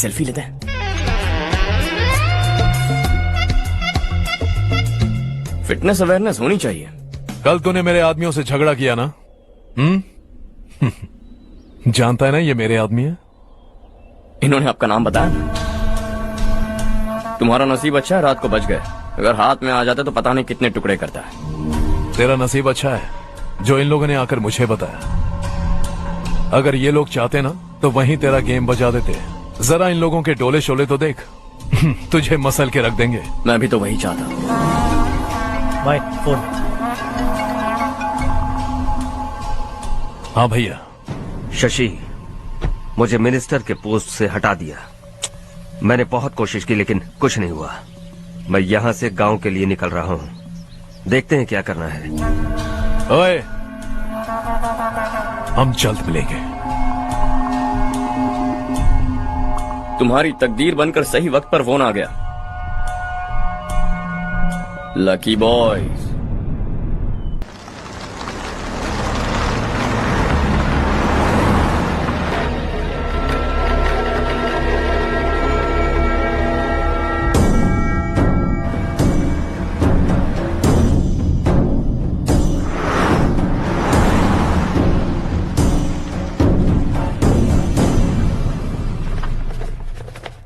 Selfie लेते हैं। Fitness awareness होनी चाहिए। कल तूने मेरे आदमियों से झगड़ा किया ना? जानता है ना ये मेरे आदमी है। इन्होंने आपका नाम बताया? तुम्हारा नसीब अच्छा है रात को बच गए, अगर हाथ में आ जाते तो पता नहीं कितने टुकड़े करता है। तेरा नसीब अच्छा है जो इन लोगों ने आकर मुझे बताया। अगर ये लोग चाहते ना तो वहीं तेरा गेम बजा देते। जरा इन लोगों के डोले शोले तो देख। तुझे मसल के रख देंगे। मैं भी तो वही चाहता हूँ। भाई फोन। हाँ भैया। शशि, मुझे मिनिस्टर के पोस्ट से हटा दिया। मैंने बहुत कोशिश की लेकिन कुछ नहीं हुआ। मैं यहाँ से गांव के लिए निकल रहा हूँ। देखते हैं क्या करना है। ओए, हम जल्द मिलेंगे। तुम्हारी तकदीर बनकर सही वक्त पर फोन आ गया। Lucky boys.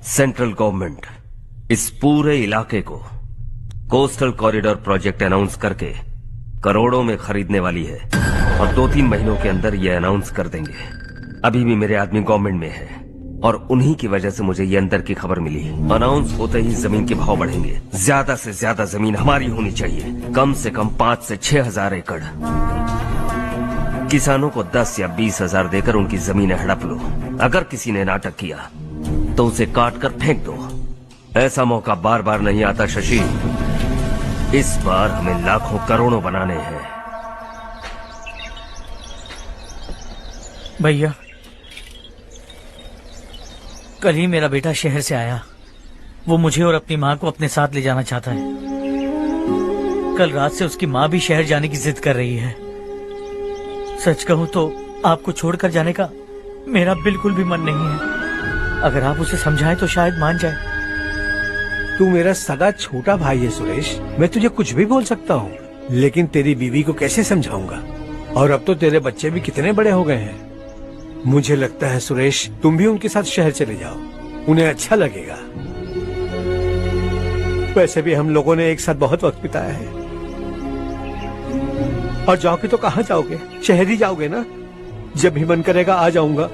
सेंट्रल गवर्नमेंट इस पूरे इलाके को कोस्टल कॉरिडोर प्रोजेक्ट अनाउंस करके करोड़ों में खरीदने वाली है और 2-3 महीनों के अंदर ये अनाउंस कर देंगे। अभी भी मेरे आदमी गवर्नमेंट में है और उन्हीं की वजह से मुझे ये अंदर की खबर मिली। अनाउंस होते ही जमीन के भाव बढ़ेंगे। ज्यादा से ज्यादा जमीन हमारी होनी चाहिए, कम से कम 5 से 6 हजार एकड़। किसानों को 10 या 20 हजार देकर उनकी जमीनें हड़प लो। अगर किसी ने नाटक किया तो उसे काट कर फेंक दो। ऐसा मौका बार बार नहीं आता शशि। इस बार हमें लाखों करोड़ों बनाने हैं। भैया, कल ही मेरा बेटा शहर से आया। वो मुझे और अपनी माँ को अपने साथ ले जाना चाहता है। कल रात से उसकी माँ भी शहर जाने की जिद कर रही है। सच कहूँ तो आपको छोड़कर जाने का मेरा बिल्कुल भी मन नहीं है। अगर आप उसे समझाएं तो शायद मान जाए। तू मेरा सगा छोटा भाई है सुरेश, मैं तुझे कुछ भी बोल सकता हूँ, लेकिन तेरी बीवी को कैसे समझाऊंगा? और अब तो तेरे बच्चे भी कितने बड़े हो गए हैं। मुझे लगता है सुरेश, तुम भी उनके साथ शहर चले जाओ, उन्हें अच्छा लगेगा। वैसे भी हम लोगों ने एक साथ बहुत वक्त बिताया है। और जाओगे तो कहाँ जाओगे? शहर ही जाओगे ना? जब भी मन करेगा आ जाऊंगा।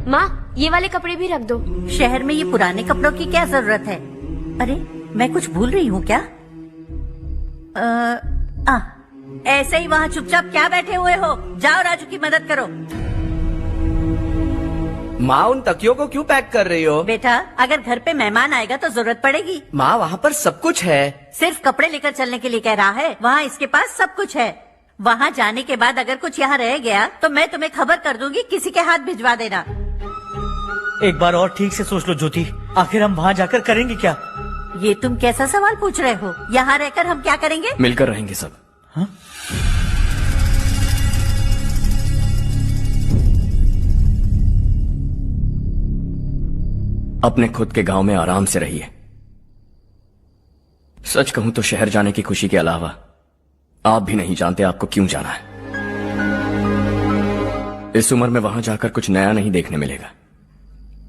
माँ, ये वाले कपड़े भी रख दो। शहर में ये पुराने कपड़ों की क्या जरूरत है? अरे, मैं कुछ भूल रही हूँ क्या? ऐसे ही वहाँ चुपचाप क्या बैठे हुए हो? जाओ राजू की मदद करो। माँ, उन तकियों को क्यों पैक कर रही हो? बेटा, अगर घर पे मेहमान आएगा तो जरूरत पड़ेगी। माँ, वहाँ पर सब कुछ है। सिर्फ कपड़े लेकर चलने के लिए कह रहा है? वहाँ इसके पास सब कुछ है। वहाँ जाने के बाद अगर कुछ यहाँ रह गया तो मैं तुम्हें खबर कर दूंगी, किसी के हाथ भिजवा देना। एक बार और ठीक से सोच लो ज्योति, आखिर हम वहाँ जाकर करेंगे क्या? ये तुम कैसा सवाल पूछ रहे हो? यहाँ रहकर हम क्या करेंगे? मिलकर रहेंगे सब। हाँ? अपने खुद के गांव में आराम से रहिए। सच कहूं तो शहर जाने की खुशी के अलावा आप भी नहीं जानते आपको क्यों जाना है। इस उम्र में वहां जाकर कुछ नया नहीं देखने मिलेगा।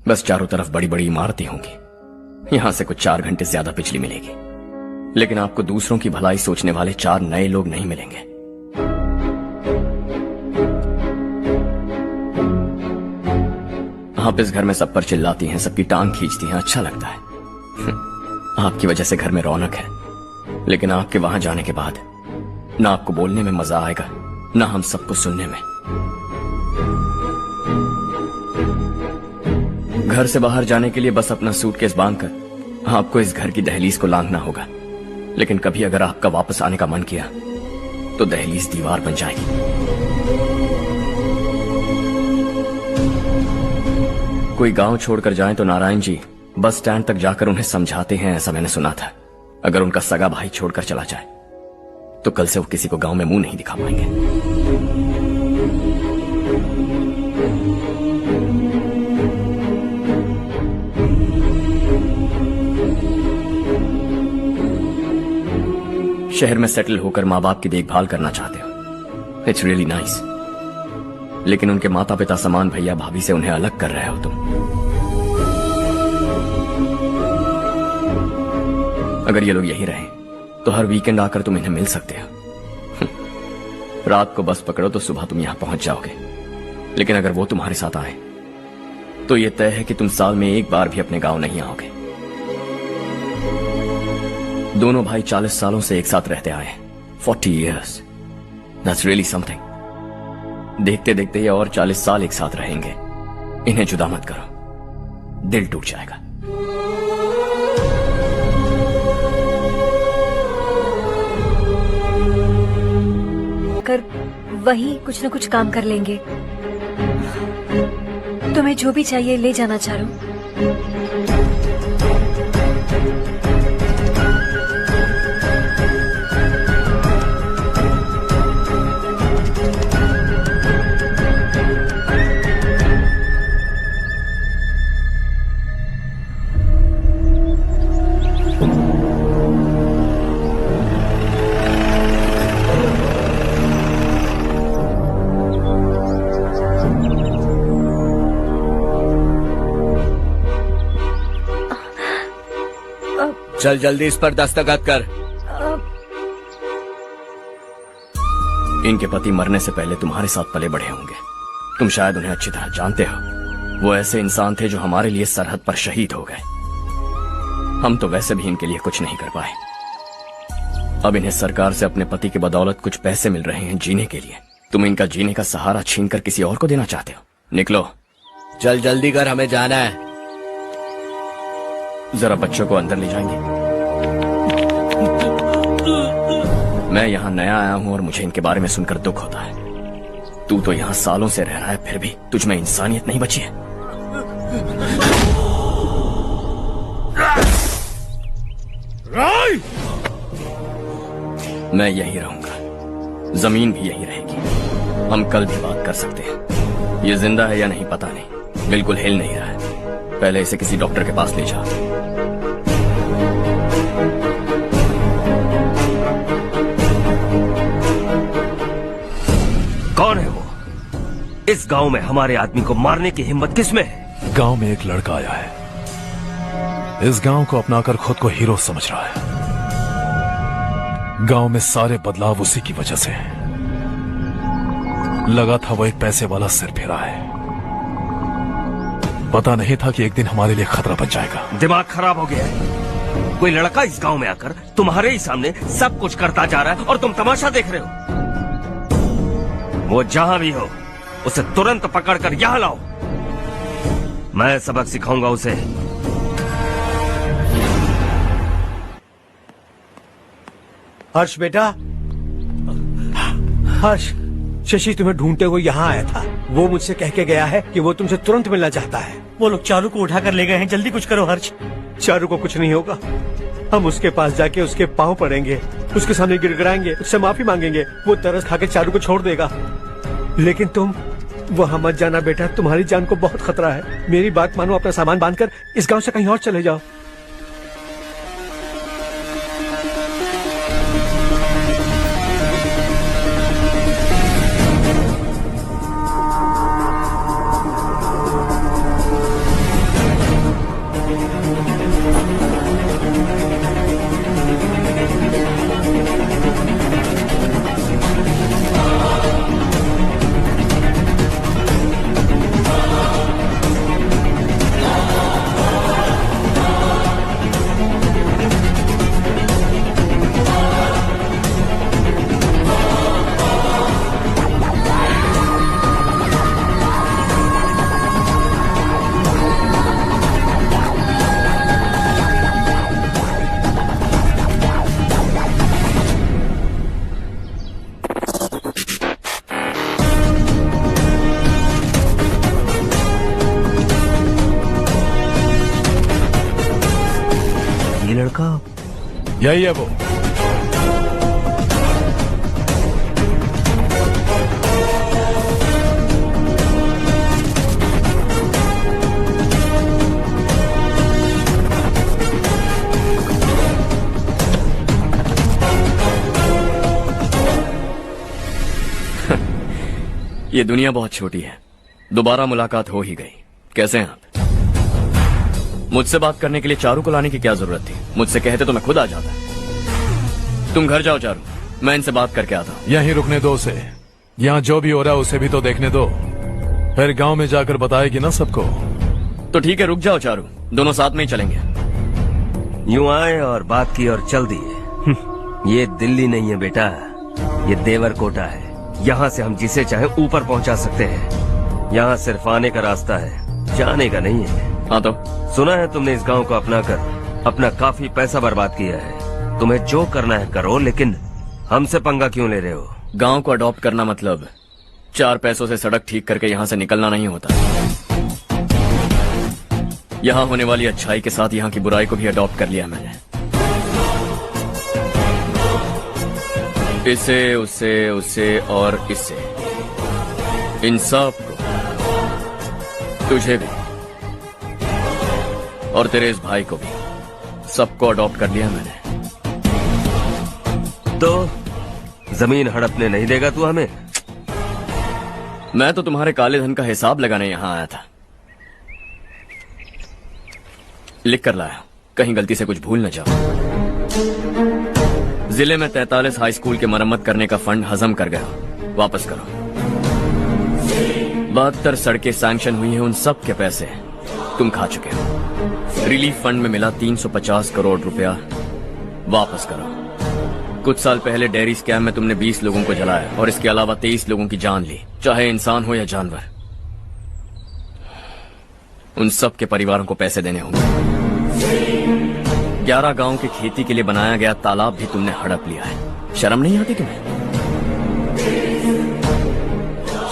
बस चारों तरफ बड़ी बड़ी इमारतें होंगी। यहां से कुछ 4 घंटे ज्यादा बिजली मिलेगी, लेकिन आपको दूसरों की भलाई सोचने वाले 4 नए लोग नहीं मिलेंगे। आप इस घर में सब पर चिल्लाती हैं, सबकी टांग खींचती हैं, अच्छा लगता है। आपकी वजह से घर में रौनक है, लेकिन आपके वहां जाने के बाद ना आपको बोलने में मजा आएगा, ना हम सबको सुनने में। घर से बाहर जाने के लिए बस अपना सूटकेस बांधकर आपको इस घर की दहलीज को लांघना होगा, लेकिन कभी अगर आपका वापस आने का मन किया तो दहलीज दीवार बन जाएगी। कोई गांव छोड़कर जाएं तो नारायण जी बस स्टैंड तक जाकर उन्हें समझाते हैं, ऐसा मैंने सुना था। अगर उनका सगा भाई छोड़कर चला जाए तो कल से वो किसी को गांव में मुंह नहीं दिखा पाएंगे। शहर में सेटल होकर माँ बाप की देखभाल करना चाहते हो, इट्स रियली नाइस। लेकिन उनके माता पिता समान भैया भाभी से उन्हें अलग कर रहे हो तुम। अगर ये लोग यहीं रहें तो हर वीकेंड आकर तुम इन्हें मिल सकते हो। रात को बस पकड़ो तो सुबह तुम यहां पहुंच जाओगे। लेकिन अगर वो तुम्हारे साथ आए तो ये तय है कि तुम साल में एक बार भी अपने गांव नहीं आओगे। दोनों भाई 40 सालों से एक साथ रहते आए, 40 years, that's really something। देखते देखते ये और 40 साल एक साथ रहेंगे। इन्हें जुदा मत करो, दिल टूट जाएगा। कर वहीं कुछ न कुछ काम कर लेंगे। तुम्हें जो भी चाहिए ले जाना चारू। चल जल्दी इस पर दस्तखत कर। इनके पति मरने से पहले तुम्हारे साथ पले बढ़े होंगे, तुम शायद उन्हें अच्छी तरह जानते हो। वो ऐसे इंसान थे जो हमारे लिए सरहद पर शहीद हो गए। हम तो वैसे भी इनके लिए कुछ नहीं कर पाए। अब इन्हें सरकार से अपने पति की बदौलत कुछ पैसे मिल रहे हैं जीने के लिए। तुम इनका जीने का सहारा छीनकर किसी और को देना चाहते हो। निकलो। चल जल्दी कर, हमें जाना है। जरा बच्चों को अंदर ले जाएंगे। मैं यहाँ नया आया हूँ और मुझे इनके बारे में सुनकर दुख होता है। तू तो यहाँ सालों से रह रहा है, फिर भी तुझ में इंसानियत नहीं बची है। मैं यहीं रहूंगा, जमीन भी यहीं रहेगी। हम कल भी बात कर सकते हैं। ये जिंदा है या नहीं पता नहीं, बिल्कुल हिल नहीं रहा है। पहले इसे किसी डॉक्टर के पास ले जा। कौन है वो? इस गांव में हमारे आदमी को मारने की हिम्मत किसमें है? गांव में एक लड़का आया है, इस गांव को अपनाकर खुद को हीरो समझ रहा है। गांव में सारे बदलाव उसी की वजह से हैं। लगा था वो एक पैसे वाला सिर फेरा है, पता नहीं था कि एक दिन हमारे लिए खतरा बन जाएगा। दिमाग खराब हो गया है। कोई लड़का इस गांव में आकर तुम्हारे ही सामने सब कुछ करता जा रहा है और तुम तमाशा देख रहे हो। वो जहां भी हो उसे तुरंत पकड़कर यहां लाओ। मैं सबक सिखाऊंगा उसे। हर्ष बेटा, हर्ष, शशि तुम्हें ढूंढते हुए यहाँ आया था। वो मुझसे कह के गया है कि वो तुमसे तुरंत मिलना चाहता है। वो लोग चारू को उठाकर ले गए हैं, जल्दी कुछ करो हर्ष। चारू को कुछ नहीं होगा। हम उसके पास जाके उसके पांव पड़ेंगे, उसके सामने गिड़गिड़ाएंगे, उससे माफी मांगेंगे। वो तरस खा के चारू को छोड़ देगा। लेकिन तुम वहां मत जाना बेटा, तुम्हारी जान को बहुत खतरा है। मेरी बात मानो, अपना सामान बांधकर इस गांव से कहीं और चले जाओ। यही है वो। ये दुनिया बहुत छोटी है, दोबारा मुलाकात हो ही गई। कैसे हैं आप? मुझसे बात करने के लिए चारू को लाने की क्या जरूरत थी? मुझसे कहते तो मैं खुद आ जाता। तुम घर जाओ चारू, मैं इनसे बात करके आता हूँ। यहीं रुकने दो उसे। यहाँ जो भी हो रहा है उसे भी तो देखने दो, फिर गांव में जाकर बताएगी ना सबको। तो ठीक है, रुक जाओ चारू, दोनों साथ में ही चलेंगे। यूं आए और बात की और चल दिए। ये दिल्ली नहीं है बेटा, ये देवरकोटा है। यहाँ से हम जिसे चाहे ऊपर पहुँचा सकते हैं। यहाँ सिर्फ आने का रास्ता है, जाने का नहीं है। हाँ तो सुना है तुमने इस गांव को अपना कर अपना काफी पैसा बर्बाद किया है। तुम्हें जो करना है करो, लेकिन हमसे पंगा क्यों ले रहे हो? गांव को अडॉप्ट करना मतलब 4 पैसों से सड़क ठीक करके यहाँ से निकलना नहीं होता। यहाँ होने वाली अच्छाई के साथ यहाँ की बुराई को भी अडॉप्ट कर लिया मैंने। इसे, उसे, उसे और इससे, इन सब को, तुझे भी और तेरे इस भाई को भी, सबको अडॉप्ट कर लिया मैंने। तो जमीन हड़पने नहीं देगा तू हमें? मैं तो तुम्हारे काले धन का हिसाब लगाने यहाँ आया था। लिख कर लाया, कहीं गलती से कुछ भूल न जाओ। जिले में 43 हाई स्कूल के मरम्मत करने का फंड हजम कर गया, वापस करो। 72 सड़कें सैंक्शन हुई हैं, उन सब के पैसे तुम खा चुके हो। रिलीफ फंड में मिला 350 करोड़ रुपया, वापस करो। कुछ साल पहले डेयरी स्कैम में तुमने 20 लोगों को जलाया और इसके अलावा 23 लोगों की जान ली, चाहे इंसान हो या जानवर। उन सब के परिवारों को पैसे देने होंगे। 11 गांव की खेती के लिए बनाया गया तालाब भी तुमने हड़प लिया है। शर्म नहीं आती तुम्हें?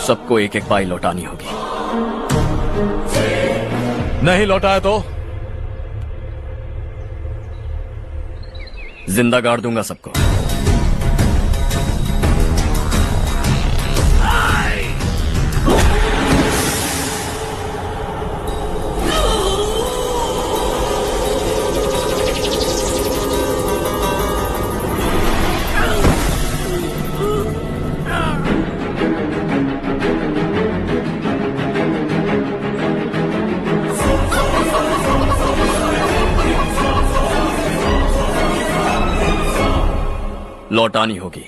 सबको एक एक पाई लौटानी होगी। नहीं लौटाया तो जिंदा गाड़ दूंगा सबको। लौटानी होगी।